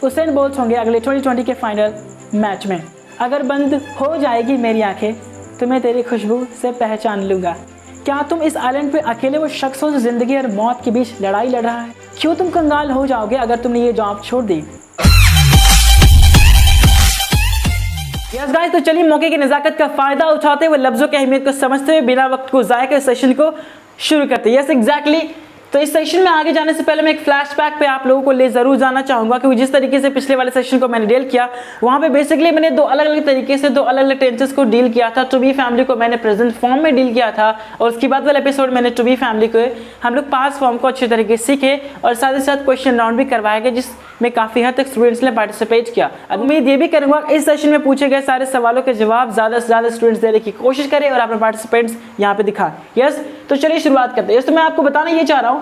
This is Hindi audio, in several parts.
उसेन बोल्ट होंगे अगले 2020 के फाइनल मैच में। अगर बंद हो जाएगी मेरी आंखें तो मैं तेरी खुशबू से पहचान लूँगा। क्या तुम इस आइलैंड पे अकेले वो शख्स हो जो ज़िंदगी और मौत के बीच लड़ाई लड़ रहा है? क्यों तुम कंगाल हो जाओगे अगर तुमने ये जॉब छोड़ दी? यस गाइस, तो चलिए मौके की नज़ाकत का फ़ायदा उठाते हुए लफ्ज़ों की अहमियत को समझते हुए बिना वक्त को ज़ाया के सेशन को शुरू करते हैं। Yes exactly. तो इस सेशन में आगे जाने से पहले मैं एक फ्लैशबैक पे आप लोगों को ले ज़रूर जाना चाहूँगा, क्योंकि जिस तरीके से पिछले वाले सेशन को मैंने डील किया वहाँ पे बेसिकली मैंने दो अलग अलग तरीके से दो अलग अलग टेंसेस को डील किया था। टू बी फैमिली को मैंने प्रेजेंट फॉर्म में डील किया था और उसके बाद वाले एपिसोड मैंने टू बी फैमिली को हम लोग पास्ट फॉर्म को अच्छे तरीके से सीखे और साथ ही साथ क्वेश्चन राउंड भी करवाया गया जिसमें काफ़ी हद तक स्टूडेंट्स ने पार्टिसिपेट किया। अब उम्मीद ये भी करूँगा इस सेशन में पूछे गए सारे सवालों के जवाब ज़्यादा से ज़्यादा स्टूडेंट्स देने की कोशिश करें और अपने पार्टिसिपेंट्स यहाँ पे दिखाएं। यस, तो चलिए शुरुआत करते हैं। तो मैं आपको बताना ये चाह रहा हूँ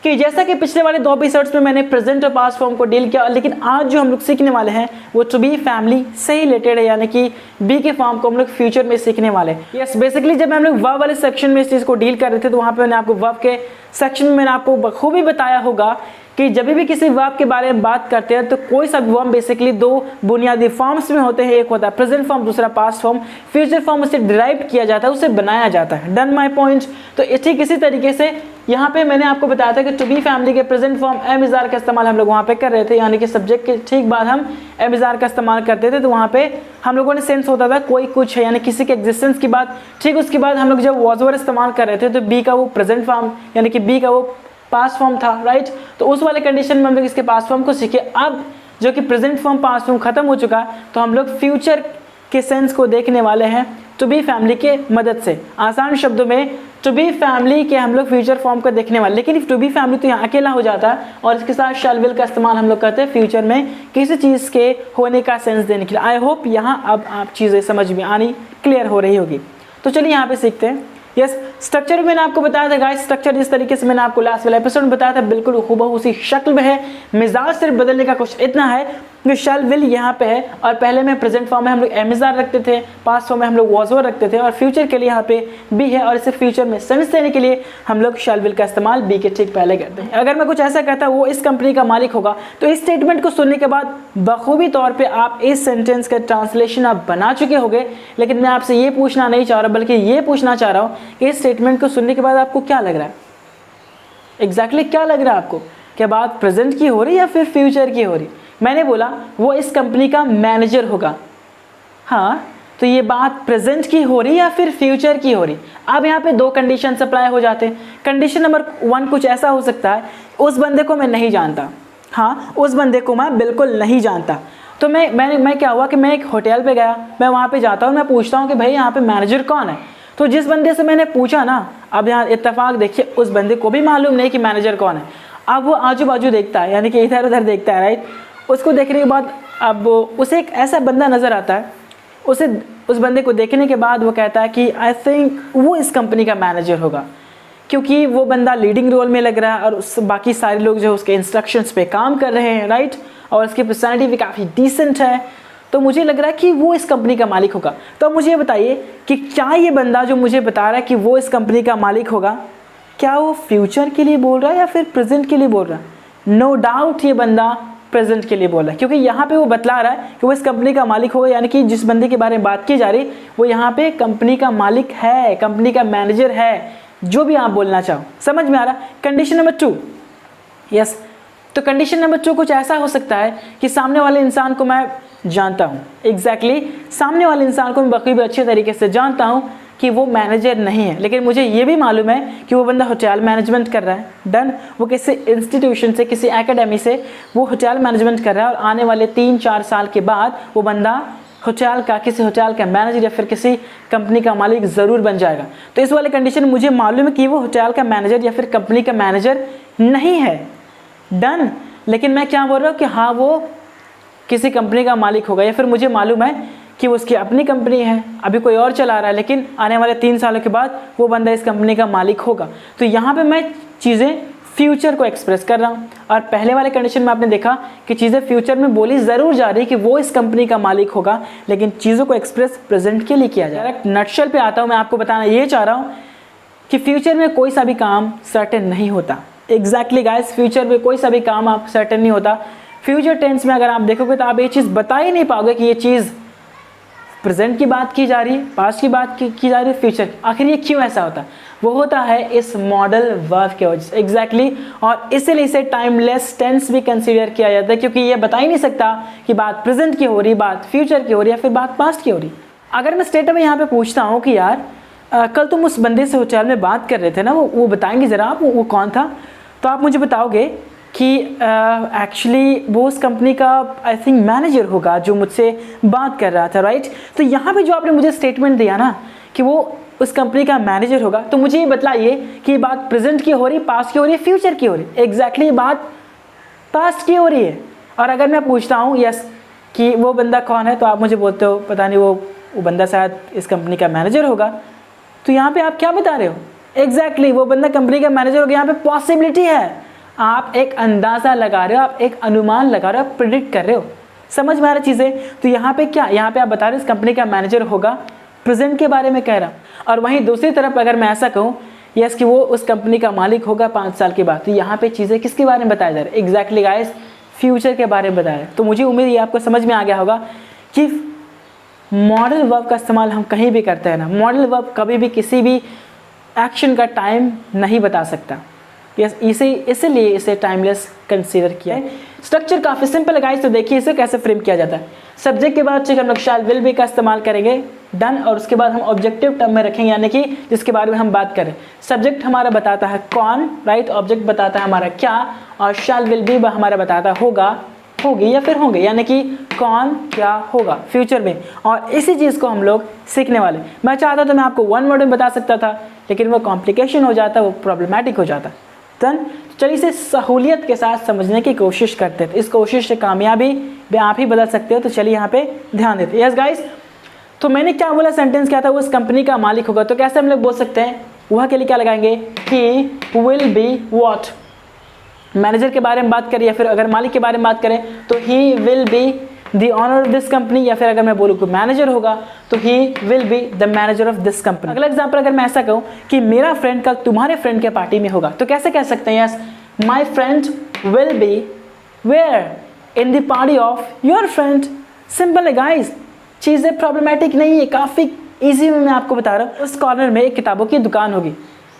कि जैसा कि पिछले वाले दो एपिसोड्स में मैंने प्रेजेंट और पास्ट फॉर्म को डील किया, लेकिन आज जो हम लोग सीखने वाले हैं वो टू बी फैमिली से ही रिलेटेड है, यानी कि बी के फॉर्म को हम लोग फ्यूचर में सीखने वाले हैं। यस, बेसिकली जब हम लोग वर्ब वाले सेक्शन में इस चीज़ को डील कर रहे थे तो वहाँ पे मैंने आपको वर्ब के सेक्शन में मैंने आपको बखूबी बताया होगा कि जब भी किसी वर्ब के बारे में बात करते हैं तो कोई सा वर्ब बेसिकली दो बुनियादी फॉर्म्स में होते हैं, एक होता है प्रेजेंट फॉर्म, दूसरा पास्ट फॉर्म। फ्यूचर फॉर्म उससे डिराइव किया जाता है, उसे बनाया जाता है। Done my point. तो ठीक इसी तरीके से यहाँ पे मैंने आपको बताया था कि टू बी फैमिली के present form am is are का इस्तेमाल हम लोग वहाँ पे कर रहे थे, यानी कि सब्जेक्ट के ठीक बाद हम एम इज़ आर का इस्तेमाल करते थे। तो वहाँ पे हम लोगों ने सेंस होता था कोई कुछ है, यानी किसी के एग्जिस्टेंस की बात। ठीक उसके बाद हम लोग जब वॉज ओवर इस्तेमाल कर रहे थे तो बी का वो प्रेजेंट फॉर्म यानी कि बी का वो पास्ट फॉर्म था, राइट। तो उस वाले कंडीशन में हम लोग इसके पास्ट फॉर्म को सीखे। अब जो कि प्रेजेंट फॉर्म पास्ट फॉर्म खत्म हो चुका तो हम लोग फ्यूचर के सेंस को देखने वाले हैं टू बी फैमिली के मदद से। आसान शब्दों में टू बी फैमिली के हम लोग फ्यूचर फॉर्म को देखने वाले, लेकिन टू बी फैमिली तो यहाँ अकेला हो जाता है और इसके साथ शैल विल का इस्तेमाल हम लोग करते हैं फ्यूचर में किसी चीज़ के होने का सेंस देने के लिए। आई होप यहाँ अब आप चीज़ें समझ में आनी क्लियर हो रही होगी। तो चलिए यहाँ पे सीखते हैं। यस, स्ट्रक्चर मैंने आपको बताया था गाइस, स्ट्रक्चर जिस तरीके से मैंने आपको लास्ट वाला एपिसोड में बताया था बिल्कुल हूबहू उसी शक्ल में है। मिजाज सिर्फ बदलने का कुछ इतना है कि शैल विल यहाँ पे है और पहले में प्रेजेंट फॉर्म में हम लोग एम इज़ आर रखते थे, पास्ट फॉर्म में हम लोग वॉज ओवर रखते थे और फ्यूचर के लिए यहाँ पे बी है और इसे फ्यूचर में सेंस देने के लिए हम लोग शैल विल का इस्तेमाल बी के ठीक पहले करते हैं। अगर मैं कुछ ऐसा कहता वो इस कंपनी का मालिक होगा तो इस स्टेटमेंट को सुनने के बाद बखूबी तौर पर आप इस सेंटेंस का ट्रांसलेशन आप बना चुके होंगे, लेकिन मैं आपसे ये पूछना नहीं चाह रहा बल्कि ये पूछना चाह रहा हूँ कि इस स्टेटमेंट को सुनने के बाद आपको क्या लग रहा है? एग्जैक्टली क्या लग रहा है आपको? क्या बात प्रेजेंट की हो रही या फिर फ्यूचर की हो रही? मैंने बोला वो इस कंपनी का मैनेजर होगा। हाँ, तो ये बात प्रेजेंट की हो रही या फिर फ्यूचर की हो रही? अब यहाँ पे दो कंडीशन अप्लाई हो जाते हैं। कंडीशन नंबर 1 कुछ ऐसा हो सकता है, उस बंदे को मैं नहीं जानता। हाँ, उस बंदे को मैं बिल्कुल नहीं जानता। तो मैं क्या हुआ कि मैं एक होटल पे गया, मैं वहाँ पे जाता हूँ, मैं पूछता हूँ कि भाई यहाँ पे मैनेजर कौन है। तो जिस बंदे से मैंने पूछा ना, अब यहाँ इत्तेफाक देखिए उस बंदे को भी मालूम नहीं कि मैनेजर कौन है। अब वो आजू बाजू देखता है, यानी कि इधर उधर देखता है, राइट। उसको देखने के बाद अब उसे एक ऐसा बंदा नज़र आता है, उस बंदे को देखने के बाद वो कहता है कि आई थिंक वो इस कंपनी का मैनेजर होगा, क्योंकि वो बंदा लीडिंग रोल में लग रहा है और बाकी सारे लोग जो उसके इंस्ट्रक्शंस पे काम कर रहे हैं, राइट। और उसकी पर्सनैलिटी भी काफ़ी डिसेंट है, तो मुझे लग रहा है कि वो इस कंपनी का मालिक होगा। तो अब मुझे ये बताइए कि क्या ये बंदा जो मुझे बता रहा है कि वो इस कंपनी का मालिक होगा, क्या वो फ्यूचर के लिए बोल रहा है या फिर प्रेजेंट के लिए बोल रहा है? नो डाउट ये बंदा प्रेजेंट के लिए बोल रहा है, क्योंकि यहाँ पे वो बतला रहा है कि वो इस कंपनी का मालिक होगा, यानी कि जिस बंदे के बारे में बात की जा रही वो यहाँ पे कंपनी का मालिक है, कंपनी का मैनेजर है, जो भी आप बोलना चाहो। समझ में आ रहा? Condition number 2। यस, तो कंडीशन नंबर 2 कुछ ऐसा हो सकता है कि सामने वाले इंसान को मैं जानता हूँ। एग्जैक्टली, सामने वाले इंसान को मैं बखूबी अच्छे तरीके से जानता हूँ कि वो मैनेजर नहीं है, लेकिन मुझे ये भी मालूम है कि वो बंदा होटल मैनेजमेंट कर रहा है। डन, वो किसी इंस्टीट्यूशन से, किसी एकेडमी से वो होटल मैनेजमेंट कर रहा है और आने वाले 3-4 साल के बाद वो बंदा होटल का, किसी होटल का मैनेजर या फिर किसी कंपनी का मालिक ज़रूर बन जाएगा। तो इस वाले कंडीशन मुझे मालूम है कि वो होटल का मैनेजर या फिर कंपनी का मैनेजर नहीं है। डन, लेकिन मैं क्या बोल रहा हूँ कि हाँ वो किसी कंपनी का मालिक होगा, या फिर मुझे मालूम है कि वो उसकी अपनी कंपनी है, अभी कोई और चला रहा है, लेकिन आने वाले 3 सालों के बाद वो बंदा इस कंपनी का मालिक होगा। तो यहाँ पे मैं चीज़ें फ्यूचर को एक्सप्रेस कर रहा हूँ, और पहले वाले कंडीशन में आपने देखा कि चीज़ें फ्यूचर में बोली ज़रूर जा रही कि वो इस कंपनी का मालिक होगा, लेकिन चीज़ों को एक्सप्रेस प्रेजेंट के लिए किया जा रहा है। नटशल पे आता हूँ, मैं आपको बताना ये चाह रहा हूँ कि फ्यूचर में कोई सा भी काम सर्टेन नहीं होता। एग्जैक्टली गाइस, फ्यूचर में कोई सा भी काम आप सर्टेन नहीं होता। फ्यूचर टेंस में अगर आप देखोगे तो आप ये चीज़ बता ही नहीं पाओगे कि ये चीज़ प्रेजेंट की बात की जा रही है, पास्ट की बात की जा रही है, फ्यूचर। आखिर ये क्यों ऐसा होता है? वो होता है इस मॉडल वर्ब के वजह से, एग्जैक्टली। और इसीलिए इसे टाइमलेस टेंस भी कंसीडर किया जाता है, क्योंकि ये बता ही नहीं सकता कि बात प्रेजेंट की हो रही, बात फ्यूचर की हो रही है, फिर बात पास्ट की हो रही। अगर मैं स्ट्रेट अवे यहाँ पे पूछता हूँ कि यार कल तुम उस बंदे से होटल में बात कर रहे थे ना, वो बताएंगे ज़रा आप वो कौन था, तो आप मुझे बताओगे कि एक्चुअली वो उस कंपनी का आई थिंक मैनेजर होगा जो मुझसे बात कर रहा था, राइट। तो यहाँ पे जो आपने मुझे स्टेटमेंट दिया ना कि वो उस कंपनी का मैनेजर होगा, तो मुझे ये बतलाइए कि बात प्रेजेंट की हो रही, पास्ट की हो रही है, फ्यूचर की हो रही है? एग्जैक्टली बात पास्ट की हो रही है। और अगर मैं पूछता हूँ यस कि वो बंदा कौन है, तो आप मुझे बोलते हो पता नहीं, वो बंदा शायद इस कंपनी का मैनेजर होगा। तो यहाँ पे आप क्या बता रहे हो? एग्जैक्टली वो बंदा कंपनी का मैनेजर होगा। यहाँ पे पॉसिबिलिटी है, आप एक अंदाज़ा लगा रहे हो, आप एक अनुमान लगा रहे हो, आप प्रिडिक्ट कर रहे हो। समझ में आ रही चीज़ें? तो यहाँ पे क्या, यहाँ पे आप बता रहे हो इस कंपनी का मैनेजर होगा, प्रेजेंट के बारे में कह रहा। और वहीं दूसरी तरफ अगर मैं ऐसा कहूँ यस कि वो उस कंपनी का मालिक होगा 5 साल के बाद, तो यहाँ पे चीज़ें किसके बारे में बताया जा रहा है? एग्जैक्टली गाइस, फ्यूचर के बारे में बताया है। तो मुझे उम्मीद है आपको समझ में आ गया होगा कि मॉडल वर्ब का इस्तेमाल हम कहीं भी करते हैं ना, मॉडल वर्ब कभी भी किसी भी एक्शन का टाइम नहीं बता सकता। यस, इसीलिए इसे टाइमलेस कंसीडर किया है। स्ट्रक्चर काफ़ी सिंपल है गाइस, तो देखिए इसे कैसे फ्रेम किया जाता है। सब्जेक्ट के बाद हम लोग शैल विल बी का इस्तेमाल करेंगे, डन, और उसके बाद हम ऑब्जेक्टिव टर्म में रखेंगे, यानी कि जिसके बारे में हम बात करें। सब्जेक्ट हमारा बताता है कौन, राइट, ऑब्जेक्ट बताता है हमारा क्या, और शैल विल बी हमारा बताता होगा, होगी या फिर होंगे, यानी कि कौन क्या होगा फ्यूचर में। और इसी चीज़ को हम लोग सीखने वाले। मैं चाहता तो मैं आपको 1 वर्ड में बता सकता था, लेकिन वो कॉम्प्लिकेशन हो जाता, वो प्रॉब्लमैटिक हो जाता। चलिए इसे सहूलियत के साथ समझने की कोशिश करते हैं। इस कोशिश से कामयाबी भी आप ही बदल सकते हो। तो चलिए यहाँ पे ध्यान देते हैं। यस गाइस, तो मैंने क्या बोला, सेंटेंस क्या था, वो उस कंपनी का मालिक होगा। तो कैसे हम लोग बोल सकते हैं, वह के लिए क्या लगाएंगे, ही विल बी व्हाट। मैनेजर के बारे में बात करें या फिर अगर मालिक के बारे में बात करें तो he will be the owner of this company, या फिर अगर मैं बोलूँ कि मैनेजर होगा तो he will be the manager of this company. अगला एग्जांपल अगर मैं ऐसा कहूँ कि मेरा फ्रेंड कल तुम्हारे फ्रेंड के पार्टी में होगा, तो कैसे कह सकते हैं, yes my friend will be where in the party of your friend. Simple है गाइस, चीज़ें प्रॉब्लमेटिक नहीं है, काफ़ी ईजी में मैं आपको बता रहा हूँ। उस कॉर्नर में एक किताबों की दुकान होगी,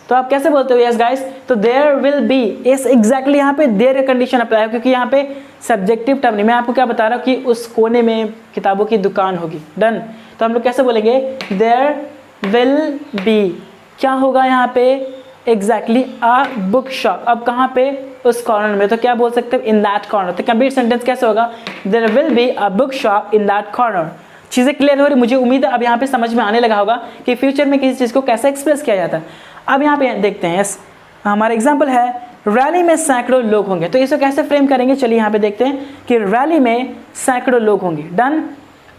तो आप कैसे बोलते हो, यस गाइस, तो देयर विल बी, इस एग्जैक्टली यहाँ पे देयर कंडीशन अप्लाई है, क्योंकि यहाँ पे सब्जेक्टिव टर्म नहीं, मैं आपको क्या बता रहा हूँ कि उस कोने में किताबों की दुकान होगी, डन। तो हम लोग कैसे बोलेंगे, देयर विल बी, क्या होगा यहाँ पे, एग्जैक्टली अ बुक शॉप। अब कहाँ पे, उस कॉर्नर में, तो क्या बोल सकते हैं, इन दैट कॉर्नर। तो कंप्लीट सेंटेंस कैसे होगा, there will be a book shop in that corner. चीज़ें क्लियर हो रही, मुझे उम्मीद है अब यहाँ पे समझ में आने लगा होगा कि फ्यूचर में किसी चीज़ को कैसे एक्सप्रेस किया जाता है। अब यहाँ पे देखते हैं, यस हमारा एग्जाम्पल है रैली में सैकड़ों लोग होंगे। तो इसे कैसे फ्रेम करेंगे, चलिए यहाँ पे देखते हैं कि रैली में सैकड़ों लोग होंगे, डन।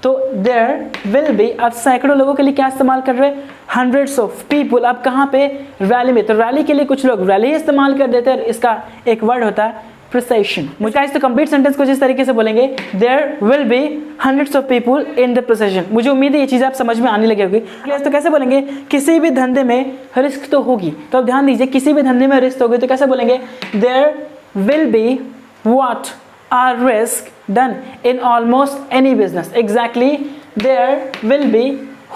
तो देयर विल बी, अब सैकड़ों लोगों के लिए क्या इस्तेमाल कर रहे हैं, हंड्रेड्स ऑफ पीपुल। अब कहाँ पे, रैली में, तो रैली के लिए कुछ लोग रैली इस्तेमाल कर देते हैं। इसका एक वर्ड होता है प्रोसेशन। मुझे तो कंप्लीट सेंटेंस को जिस तरीके से बोलेंगे, there will be hundreds of people in the procession, मुझे उम्मीद है ये चीज़ आप समझ में आने लगी होगी। तो कैसे बोलेंगे, किसी भी धंधे में रिस्क तो होगी। तो अब ध्यान दीजिए, किसी भी धंधे में रिस्क होगी, तो कैसे बोलेंगे, there will be what are risk, done, in almost any business. Exactly, there will be,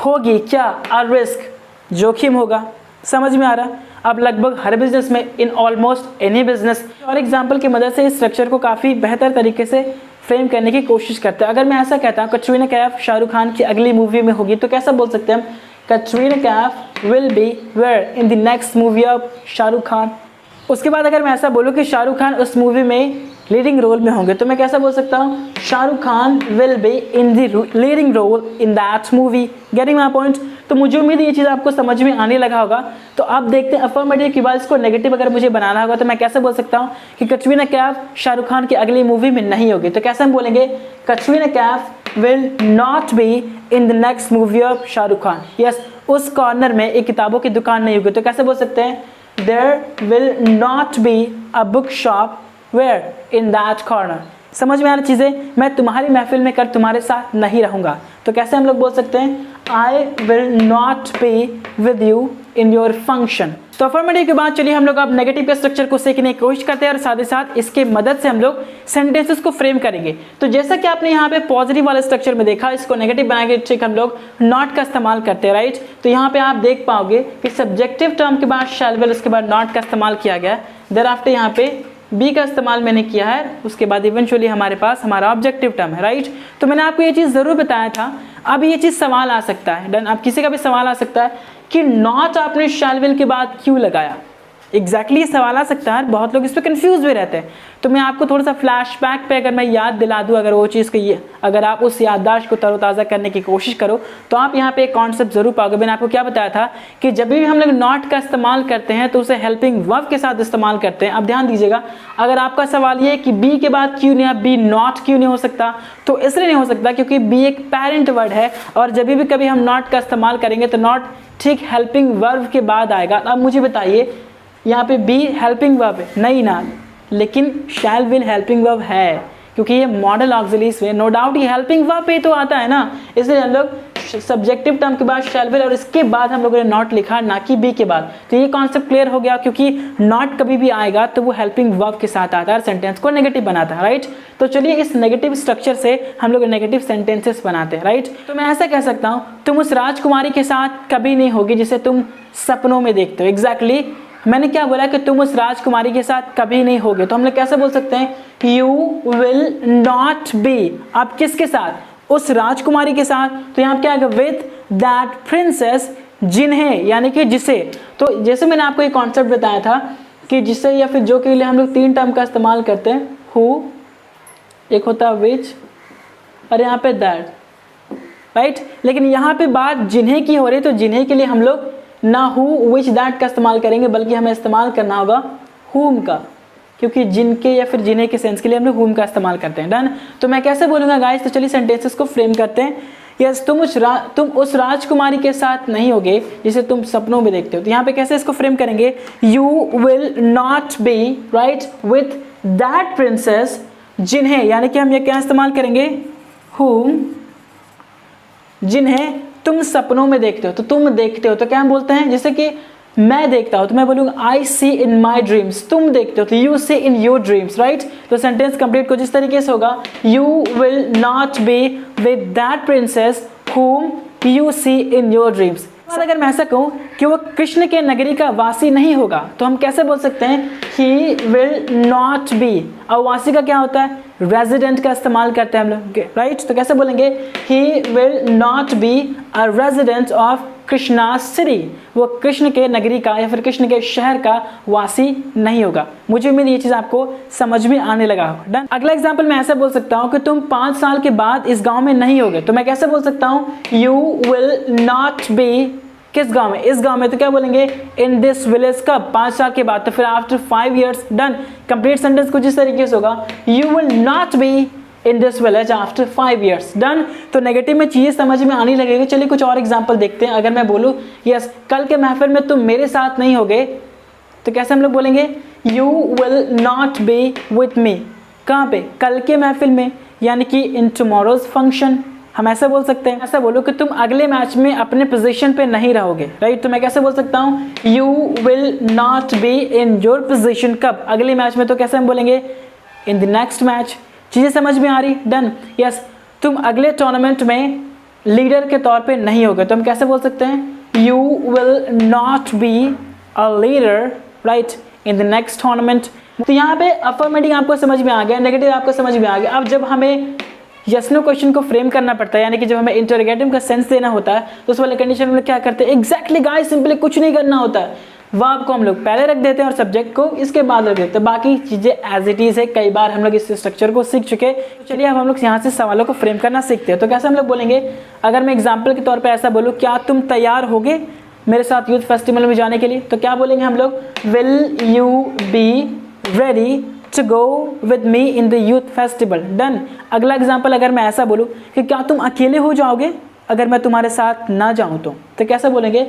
होगी क्या, आर रिस्क, जोखिम होगा। समझ में आ रहा, अब लगभग हर बिजनेस में, इन ऑलमोस्ट एनी बिजनेस। और एग्जाम्पल की मदद से इस स्ट्रक्चर को काफ़ी बेहतर तरीके से फ्रेम करने की कोशिश करते हैं। अगर मैं ऐसा कहता हूँ कटरीना कैफ शाहरुख खान की अगली मूवी में होगी, तो कैसा बोल सकते हैं हम, Katrina Kaif will be where in the next movie of Shahrukh Khan. उसके बाद अगर मैं ऐसा बोलूँ कि शाहरुख खान उस मूवी में लीडिंग रोल में होंगे, तो मैं कैसा बोल सकता हूँ, Shahrukh Khan will be in the leading role in that movie. Getting my point. तो मुझे उम्मीद है ये चीज़ आपको समझ में आने लगा होगा। तो आप देखते हैं अफर्मेटिव के बाद इसको नेगेटिव अगर मुझे बनाना होगा, तो मैं कैसे बोल सकता हूँ कि कटरीना कैफ शाहरुख खान की अगली मूवी में नहीं होगी। तो कैसे हम बोलेंगे, Katrina Kaif will not B in the next movie of Shahrukh Khan. Yes, उस कॉर्नर में एक किताबों की दुकान नहीं होगी, तो कैसे बोल सकते हैं, there will not be a book shop where in that corner. समझ में आ रही चीज़ें, मैं तुम्हारी महफिल में कर तुम्हारे साथ नहीं रहूँगा। तो कैसे हम लोग बोल सकते हैं, I will not be with you in your function. तो अफर्मेटिव के बाद चलिए हम लोग अब नेगेटिव के स्ट्रक्चर को सीखने की कोशिश करते हैं और साथ ही साथ इसके मदद से हम लोग सेंटेंसेस को फ्रेम करेंगे। तो जैसा कि आपने यहाँ पे पॉजिटिव वाले स्ट्रक्चर में देखा, इसको नेगेटिव बनाने के ठीक हम लोग नॉट का इस्तेमाल करते हैं, राइट। तो यहाँ पे आप देख पाओगे कि सब्जेक्टिव टर्म के बाद शैल विल, उसके बाद नॉट का इस्तेमाल किया गया। देयर आफ्टर यहाँ पे बी का इस्तेमाल मैंने किया है, उसके बाद इवेंचुअली हमारे पास हमारा ऑब्जेक्टिव टर्म है, राइट। तो मैंने आपको ये चीज़ ज़रूर बताया था। अब ये चीज़ सवाल आ सकता है, डन। अब किसी का भी सवाल आ सकता है कि नॉट आपने शैल विल के बाद क्यों लगाया। एग्जैक्टली ये सवाल आ सकता है, बहुत लोग इस पर कंफ्यूज भी रहते हैं। तो मैं आपको थोड़ा सा फ्लैशबैक पे अगर मैं याद दिला दूँ, अगर वो चीज़ को ये अगर आप उस याददाश्त को तरोताज़ा करने की कोशिश करो तो आप यहाँ पे एक कॉन्सेप्ट जरूर पाओगे। मैंने आपको क्या बताया था कि जब भी हम लोग नॉट का इस्तेमाल करते हैं तो उसे हेल्पिंग वर्ब के साथ इस्तेमाल करते हैं। अब ध्यान दीजिएगा, अगर आपका सवाल ये है कि बी के बाद क्यों नहीं, बी नॉट क्यों नहीं हो सकता, तो इसलिए नहीं हो सकता क्योंकि बी एक पेरेंट वर्ड है और जब भी कभी हम नॉट का इस्तेमाल करेंगे तो नॉट ठीक हेल्पिंग वर्ब के बाद आएगा। अब मुझे बताइए, यहाँ पे बी हेल्पिंग वर्ब है नहीं ना, लेकिन शैल विल हेल्पिंग वर्ब है क्योंकि ये मॉडल ऑक्सिलरीज में नो डाउट ये हेल्पिंग वर्ब पे तो आता है ना, इसलिए हम लोग सब्जेक्टिव टर्म के बाद शैल विल और इसके बाद हम लोगों ने नॉट लिखा, ना कि बी के बाद। तो ये कॉन्सेप्ट क्लियर हो गया, क्योंकि नॉट कभी भी आएगा तो वो हेल्पिंग वर्ब के साथ आता है और सेंटेंस को नेगेटिव बनाता है, राइट। तो चलिए इस नेगेटिव स्ट्रक्चर से हम लोग नेगेटिव सेंटेंसेस बनाते हैं, राइट। तो मैं ऐसा कह सकता हूँ, तुम उस राजकुमारी के साथ कभी नहीं होगी जिसे तुम सपनों में देखते हो। एग्जैक्टली मैंने क्या बोला कि तुम उस राजकुमारी के साथ कभी नहीं होगे, तो हम लोग कैसे बोल सकते हैं, यू विल नॉट बी। अब किसके साथ, उस राजकुमारी के साथ। तो यहाँ क्या है, विद दैट प्रिंसेस, जिन्हें यानी कि जिसे। तो जैसे मैंने आपको एक कॉन्सेप्ट बताया था कि जिसे या फिर जो के लिए हम लोग 3 टर्म का इस्तेमाल करते हैं, हु, एक होता है विच और यहाँ पे दैट, राइट। लेकिन यहाँ पे बात जिन्हें की हो रही है, तो जिन्हें के लिए हम लोग ना हु विच दैट का इस्तेमाल करेंगे, बल्कि हमें इस्तेमाल करना होगा हुम का, क्योंकि जिनके या फिर जिन्हें के सेंस के लिए हम लोग हुम का इस्तेमाल करते हैं, डन। तो मैं कैसे बोलूँगा गाइस, तो चलिए सेंटेंसेस को फ्रेम करते हैं। यस, तुम उस राजकुमारी के साथ नहीं होगे जिसे तुम सपनों में देखते हो। तो यहाँ पे कैसे इसको फ्रेम करेंगे, you will not B, right, with that princess, जिन्हें यानी कि हम ये क्या इस्तेमाल करेंगे, हुम, जिन्हें तुम सपनों में देखते हो। तो तुम देखते हो तो क्या हम बोलते हैं, जैसे कि मैं देखता हूं तो मैं बोलूँगा आई सी इन माई ड्रीम्स। तुम देखते हो तो you see in your dreams, right. तो सेंटेंस कंप्लीट कुछ इस तरीके से होगा, you will not be with that princess whom you see in your dreams. और अगर मैं ऐसा कहूँ कि वो कृष्ण के नगरी का वासी नहीं होगा, तो हम कैसे बोल सकते हैं, ही विल नॉट बी। और वासी का क्या होता है, रेजिडेंट का इस्तेमाल करते हैं हम लोग, राइट। तो कैसे बोलेंगे, he will not be a resident of Krishna city. वो कृष्ण के नगरी का या फिर कृष्ण के शहर का वासी नहीं होगा। मुझे उम्मीद ये चीज़ आपको समझ में आने लगा होगा, डन। अगला एग्जाम्पल मैं ऐसे बोल सकता हूँ कि तुम 5 साल के बाद इस गांव में नहीं होगे। तो मैं कैसे बोल सकता हूँ, यू विल नॉट बी, किस गांव में, इस गांव में। तो क्या बोलेंगे, इन दिस विलेज, कब, 5 साल के बाद। तो फिर after 5 years, done. Complete sentence कुछ इस तरीके से होगा, you will not be in this village after 5 years, done. तो नेगेटिव में चीज़ समझ में आने लगेगी। चलिए कुछ और एग्जांपल देखते हैं। अगर मैं बोलूँ, यस, कल के महफिल में तुम मेरे साथ नहीं होगे, तो कैसे हम लोग बोलेंगे, you will not B with me. कहाँ पे, कल के महफिल में, यानी कि इन टुमारोज फंक्शन। हम ऐसा बोल सकते हैं, ऐसा बोलो कि तुम अगले मैच में अपने पोजीशन पे नहीं रहोगे, राइट। तो मैं कैसे बोल सकता हूँ, you will not be in your position, कब, अगले मैच में। तो कैसे हम बोलेंगे, इन द नेक्स्ट मैच। चीज़ें समझ में आ रही, डन। यस, तुम अगले टूर्नामेंट में लीडर के तौर पे नहीं होगे। तो हम कैसे बोल सकते हैं, you will not be a leader, right, in the next tournament. तो यहाँ पे अफर्मेटिव आपको समझ में आ गया, नेगेटिव आपको समझ में आ गया। अब जब हमें यस नो क्वेश्चन को फ्रेम करना पड़ता है, यानी कि जब हमें इंटरोगेटिव का सेंस देना होता है, तो उस वाले कंडीशन में क्या करते हैं, एग्जैक्टली गाइस, सिंपली कुछ नहीं करना होता है। वर्ब को हम लोग पहले रख देते हैं और सब्जेक्ट को इसके बाद रख देते हैं। बाकी चीज़ें एज इट इज़ है। कई बार हम लोग इस स्ट्रक्चर को सीख चुके। तो चलिए अब हम लोग यहाँ से सवालों को फ्रेम करना सीखते हैं। तो कैसे हम लोग बोलेंगे, अगर मैं एग्जाम्पल के तौर पर ऐसा बोलूँ, क्या तुम तैयार होगे मेरे साथ यूथ फेस्टिवल में जाने के लिए। तो क्या बोलेंगे हम लोग, will you be ready to go with me in the youth festival, done. अगला एग्जाम्पल अगर मैं ऐसा बोलूँ कि क्या तुम अकेले हो जाओगे अगर मैं तुम्हारे साथ ना जाऊँ तो कैसे बोलेंगे,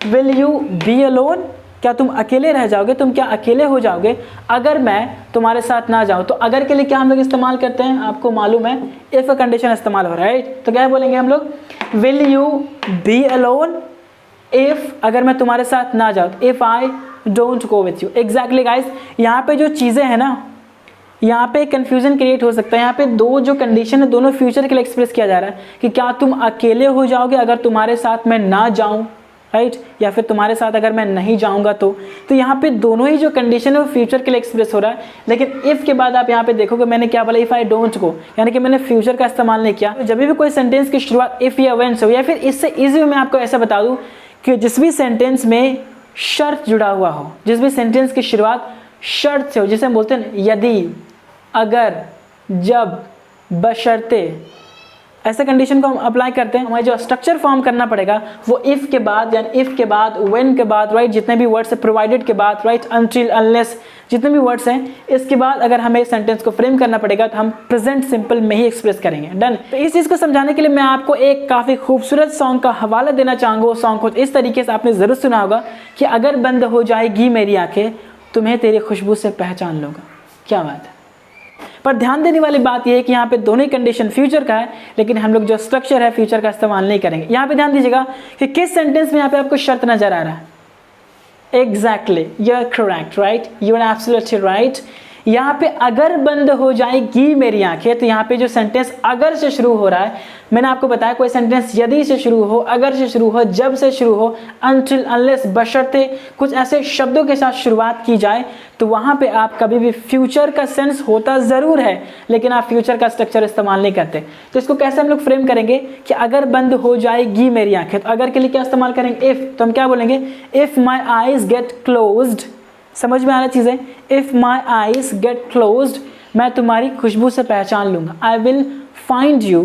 विल यू बी अलोन क्या तुम अकेले रह जाओगे, तुम क्या अकेले हो जाओगे अगर मैं तुम्हारे साथ ना जाऊं। तो अगर के लिए क्या हम लोग इस्तेमाल करते हैं, आपको मालूम है, इफ कंडीशन इस्तेमाल हो रहा है, राइट। तो क्या बोलेंगे हम लोग, will you be alone if, अगर मैं तुम्हारे साथ ना जाऊं, if I don't go with you. Exactly guys, यहाँ पे जो चीज़ें हैं ना, यहाँ पे कंफ्यूजन क्रिएट हो सकता है। यहाँ पे दो जो कंडीशन है दोनों फ्यूचर के लिए एक्सप्रेस किया जा रहा है कि क्या तुम अकेले हो जाओगे अगर तुम्हारे साथ मैं ना जाऊं, राइट, या फिर तुम्हारे साथ अगर मैं नहीं जाऊंगा तो यहाँ पे दोनों ही जो कंडीशन है वो फ्यूचर के लिए एक्सप्रेस हो रहा है। लेकिन इफ के बाद आप यहाँ पे देखोगे मैंने क्या बोला, इफ आई डोंट गो, यानी कि मैंने फ्यूचर का इस्तेमाल नहीं किया। जब भी कोई सेंटेंस की शुरुआत इफ या व्हेन से हो, या फिर इससे इजी मैं आपको ऐसा बता दूं कि जिस भी सेंटेंस में शर्त जुड़ा हुआ हो, जिस भी सेंटेंस की शुरुआत शर्त से हो, जिसे हम बोलते हैं यदि, अगर, जब, बशर्ते, ऐसे कंडीशन को हम अप्लाई करते हैं, हमें जो स्ट्रक्चर फॉर्म करना पड़ेगा वो इफ के बाद, यानी इफ के बाद, व्हेन के बाद, राइट, जितने भी वर्ड्स है, प्रोवाइडेड के बाद, राइट, अनटिल, अनलेस, जितने भी वर्ड्स हैं, इसके बाद अगर हमें सेंटेंस को फ्रेम करना पड़ेगा तो हम प्रेजेंट सिंपल में ही एक्सप्रेस करेंगे। डन। तो इस चीज़ को समझाने के लिए मैं आपको एक काफ़ी खूबसूरत सॉन्ग का हवाला देना चाहूँगा। वो सॉन्ग को इस तरीके से आपने ज़रूर सुना होगा कि अगर बंद हो जाएगी मेरी आंखें तुम्हें तेरी खुशबू से पहचान लूँगा। क्या बात है। पर ध्यान देने वाली बात यह है कि यहाँ पे दोनों ही कंडीशन फ्यूचर का है, लेकिन हम लोग जो स्ट्रक्चर है फ्यूचर का इस्तेमाल नहीं करेंगे। यहाँ पे ध्यान दीजिएगा कि किस सेंटेंस में यहाँ पे आपको शर्त नजर आ रहा है। Exactly, you are correct, right, you are absolutely right. यहाँ पे अगर बंद हो जाएगी मेरी आंखें, तो यहाँ पे जो सेंटेंस अगर से शुरू हो रहा है, मैंने आपको बताया कोई सेंटेंस यदि से शुरू हो, अगर से शुरू हो, जब से शुरू हो, अनटिल, अनलेस, बशर्ते, कुछ ऐसे शब्दों के साथ शुरुआत की जाए तो वहाँ पे आप कभी भी फ्यूचर का सेंस होता ज़रूर है, लेकिन आप फ्यूचर का स्ट्रक्चर इस्तेमाल नहीं करते। तो इसको कैसे हम लोग फ्रेम करेंगे कि अगर बंद हो जाएगी मेरी आंखें, तो अगर के लिए क्या इस्तेमाल करेंगे, इफ़। तो हम क्या बोलेंगे, if my eyes get closed. समझ में आ रहा चीज़ें, if my eyes get closed, मैं तुम्हारी खुशबू से पहचान लूँगा। I will find you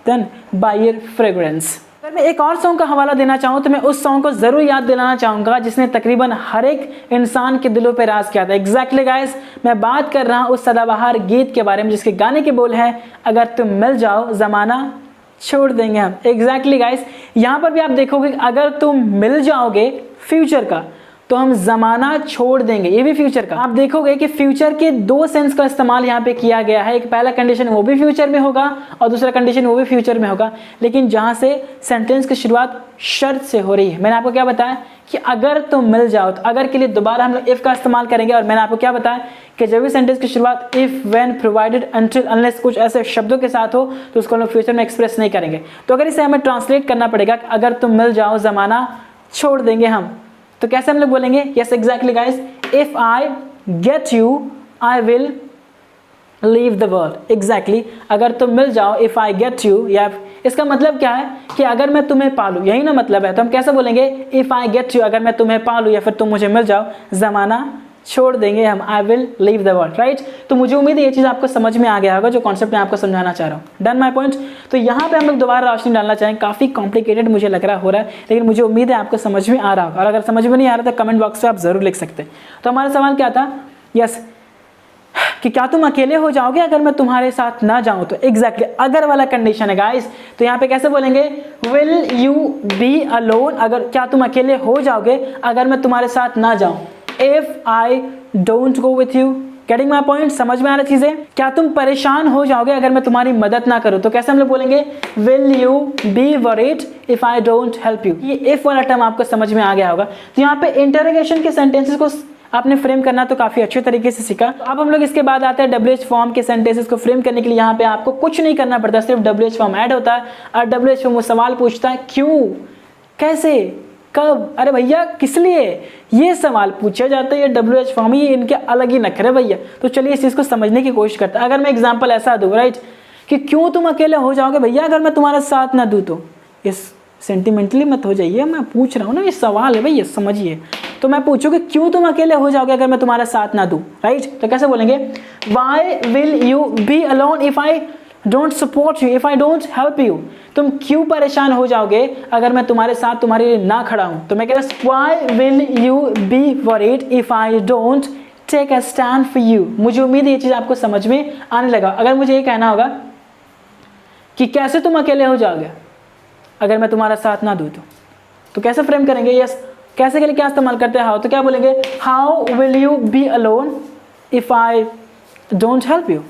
then by your fragrance. अगर मैं एक और सॉन्ग का हवाला देना चाहूँ तो मैं उस सॉन्ग को ज़रूर याद दिलाना चाहूँगा जिसने तकरीबन हर एक इंसान के दिलों पे राज किया था। एग्जैक्टली गाइस, मैं बात कर रहा हूँ उस सदाबहार गीत के बारे में जिसके गाने के बोल हैं, अगर तुम मिल जाओ ज़माना छोड़ देंगे हम। एग्जैक्टली गाइस, यहाँ पर भी आप देखोगे अगर तुम मिल जाओगे, फ्यूचर का, तो हम ज़माना छोड़ देंगे, ये भी फ्यूचर का। आप देखोगे कि फ्यूचर के दो सेंस का इस्तेमाल यहाँ पे किया गया है। एक पहला कंडीशन वो भी फ्यूचर में होगा और दूसरा कंडीशन वो भी फ्यूचर में होगा, लेकिन जहाँ से सेंटेंस की शुरुआत शर्त से हो रही है। मैंने आपको क्या बताया कि अगर तुम मिल जाओ, तो अगर के लिए दोबारा हम लोग इफ़ का इस्तेमाल करेंगे। और मैंने आपको क्या बताया कि जब भी सेंटेंस की शुरुआत if, when, provided, until, unless कुछ ऐसे शब्दों के साथ हो तो उसको हम लोग फ्यूचर में एक्सप्रेस नहीं करेंगे। तो अगर इसे हमें ट्रांसलेट करना पड़ेगा, अगर तुम मिल जाओ ज़माना छोड़ देंगे हम, तो कैसे हम लोग बोलेंगे, yes exactly guys, if I get you I will leave the world. Exactly, अगर तुम मिल जाओ, इफ आई गेट यू, या इसका मतलब क्या है कि अगर मैं तुम्हें पालूं, यही ना मतलब है। तो हम कैसे बोलेंगे, इफ आई गेट यू, अगर मैं तुम्हें पालूं या फिर तुम मुझे मिल जाओ, जमाना छोड़ देंगे हम, I will leave the world, right. तो मुझे उम्मीद है ये चीज़ आपको समझ में आ गया होगा जो कॉन्सेप्ट मैं आपको समझाना चाह रहा हूँ। Done my point. तो यहाँ पे हम लोग दोबारा रोशनी डालना चाहेंगे, काफ़ी कॉम्प्लिकेटेड मुझे लग रहा हो रहा है, लेकिन मुझे उम्मीद है आपको समझ में आ रहा होगा। और अगर समझ में नहीं आ रहा तो कमेंट बॉक्स में आप ज़रूर लिख सकते हैं। तो हमारा सवाल क्या था, यस, कि क्या तुम अकेले हो जाओगे अगर मैं तुम्हारे साथ ना जाऊं। तो एग्जैक्टली अगर वाला कंडीशन है गाइस। तो यहाँ पे कैसे बोलेंगे, विल यू बी अलोन, अगर क्या तुम अकेले हो जाओगे अगर मैं तुम्हारे साथ ना जाऊं, if I don't go with you. Getting my point, समझ में आ रही चीजें। क्या तुम परेशान हो जाओगे अगर मैं तुम्हारी मदद ना करूं। तो कैसे हम लोग बोलेंगे, will you be worried if I don't help you. ये इफ वाला टर्म आपको समझ में आ गया होगा। तो यहाँ पे इंटरोगेशन के सेंटेंसेस को आपने फ्रेम करना तो काफी अच्छे तरीके से सीखा। तो अब हम लोग इसके बाद आते हैं WH फॉर्म के सेंटेंसेस को फ्रेम करने के लिए। यहाँ पे आपको कुछ नहीं करना पड़ता, सिर्फ WH फॉर्म ऐड होता है और WH फॉर्म वो सवाल पूछता है, क्यों, कैसे, कब। अरे भैया किस लिए ये सवाल पूछे जाते हैं, ये WH फॉर्म ही इनके अलग ही नखरे भैया। तो चलिए इस चीज़ को समझने की कोशिश करते हैं। अगर मैं एग्जांपल ऐसा दूँ, राइट, कि क्यों तुम अकेले हो जाओगे भैया अगर मैं तुम्हारा साथ ना दूँ। तो इस सेंटिमेंटली मत हो जाइए, मैं पूछ रहा हूँ ना, ये सवाल है भैया, समझिए। तो मैं पूछूँ कि क्यों तुम अकेले हो जाओगे अगर मैं तुम्हारा साथ ना दूँ, राइट। तो कैसे बोलेंगे, why will you be alone if I don't support you, if I don't help you. तुम क्यों परेशान हो जाओगे अगर मैं तुम्हारे साथ तुम्हारे लिए ना खड़ा हूं। तो मैं कह रहा हूं, why will you be worried if I don't take a stand for you. मुझे उम्मीद है ये चीज आपको समझ में आने लगा। अगर मुझे ये कहना होगा कि कैसे तुम अकेले हो जाओगे अगर मैं तुम्हारा साथ ना दूं, तो कैसे फ्रेम करेंगे, यस, कैसे के लिए क्या इस्तेमाल करते हैं हाउ, तो क्या बोलेंगे how will you be alone if I don't help you.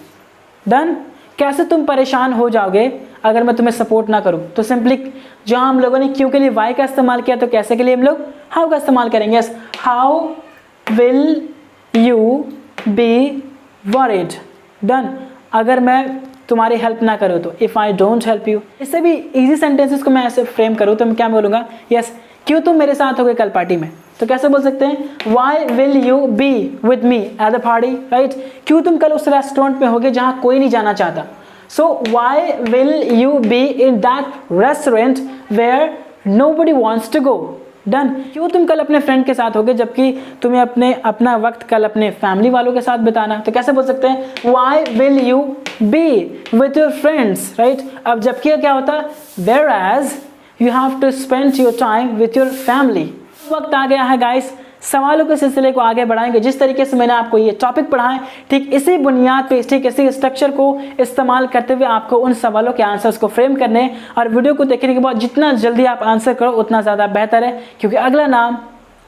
Done. कैसे तुम परेशान हो जाओगे अगर मैं तुम्हें सपोर्ट ना करूं, तो सिंपली जहां हम लोगों ने क्यों के लिए वाई का इस्तेमाल किया, तो कैसे के लिए हम लोग हाउ का इस्तेमाल करेंगे। How will you be worried. Done. अगर मैं तुम्हारी हेल्प ना करूँ तो if I don't help you. इससे भी इजी सेंटेंसेस को मैं ऐसे फ्रेम करूँ तो मैं क्या बोलूँगा, यस क्यों तुम मेरे साथ होगे कल पार्टी में, तो कैसे बोल सकते हैं why will you be with me at the party, right. क्यों तुम कल उस रेस्टोरेंट में होगे जहाँ कोई नहीं जाना चाहता, so why will you be in that restaurant where nobody wants to go. Done. क्यों तुम कल अपने फ्रेंड के साथ होगे जबकि तुम्हें अपना वक्त कल अपने फैमिली वालों के साथ बिताना, तो कैसे बोल सकते हैं why will you be with your friends, right. अब जबकि क्या होता whereas you have to spend your time with your family. वक्त आ गया है गाइस, सवालों के सिलसिले को आगे बढ़ाएंगे। जिस तरीके से मैंने आपको ये टॉपिक पढ़ा है, ठीक इसी बुनियाद पे, ठीक इसी स्ट्रक्चर को इस्तेमाल करते हुए आपको उन सवालों के आंसर्स को फ्रेम करने, और वीडियो को देखने के बाद जितना जल्दी आप आंसर करो उतना ज़्यादा बेहतर है, क्योंकि अगला नाम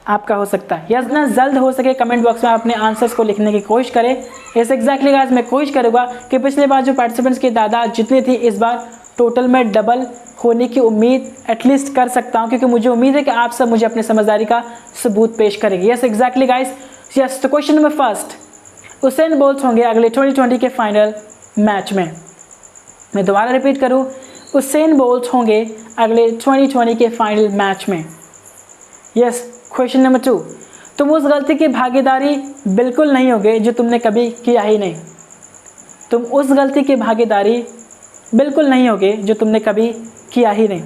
आपका हो सकता है। या जितना जल्द हो सके कमेंट बॉक्स में अपने आंसर्स को लिखने की कोशिश करें। इस एग्जैक्टली गाइस मैं कोशिश करूँगा कि पिछले बार जो पार्टिसिपेंट्स की तादाद जितनी थी, इस बार टोटल में डबल होने की उम्मीद एटलीस्ट कर सकता हूं, क्योंकि मुझे उम्मीद है कि आप सब मुझे अपनी समझदारी का सबूत पेश करेंगे। Yes exactly guys, yes. तो question number first, Usain Bolt होंगे अगले 2020 के फाइनल मैच में। मैं दोबारा रिपीट करूं, उसेन बोल्ट होंगे अगले 2020 के फाइनल मैच में। यस। क्वेश्चन नंबर 2, तुम उस गलती की भागीदारी बिल्कुल नहीं होगे जो तुमने कभी किया ही नहीं। तुम उस गलती की भागीदारी बिल्कुल नहीं होगे जो तुमने कभी किया ही नहीं।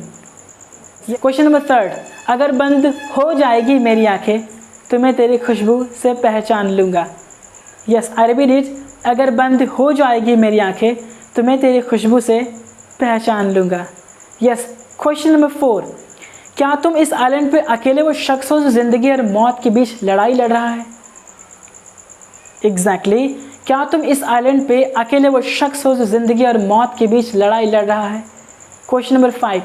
क्वेश्चन नंबर 3, अगर बंद हो जाएगी मेरी आंखें तो मैं तेरी खुशबू से पहचान लूँगा। यस, आई रिपीट इट, अगर बंद हो जाएगी मेरी आंखें तो मैं तेरी खुशबू से पहचान लूँगा। यस। क्वेश्चन नंबर 4, क्या तुम इस आइलैंड पे अकेले वो शख्स हो जो ज़िंदगी और मौत के बीच लड़ाई लड़ रहा है। एग्जैक्टली, क्या तुम इस आइलैंड पे अकेले वो शख्स हो जो ज़िंदगी और मौत के बीच लड़ाई लड़ रहा है। क्वेश्चन नंबर 5,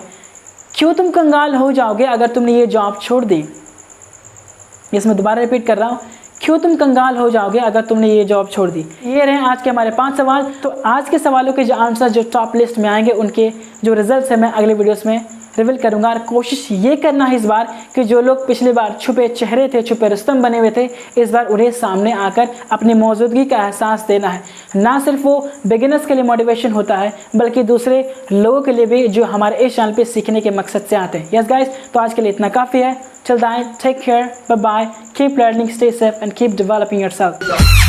क्यों तुम कंगाल हो जाओगे अगर तुमने ये जॉब छोड़ दी। इसमें दोबारा रिपीट कर रहा हूँ, क्यों तुम कंगाल हो जाओगे अगर तुमने ये जॉब छोड़ दी। ये रहे आज के हमारे 5 सवाल। तो आज के सवालों के जो आंसर जो टॉप लिस्ट में आएंगे उनके जो रिजल्ट्स है मैं अगले वीडियोस में रिवील करूंगा। और कोशिश ये करना है इस बार कि जो लोग पिछली बार छुपे चेहरे थे, छुपे रुस्तम बने हुए थे, इस बार उन्हें सामने आकर अपनी मौजूदगी का एहसास देना है। ना सिर्फ वो बिगिनर्स के लिए मोटिवेशन होता है, बल्कि दूसरे लोगों के लिए भी जो हमारे इस चैनल पे सीखने के मकसद से आते हैं। यस गाइस, तो आज के लिए इतना काफ़ी है। Till then, take care, bye bye, keep learning, stay safe and keep developing yourself.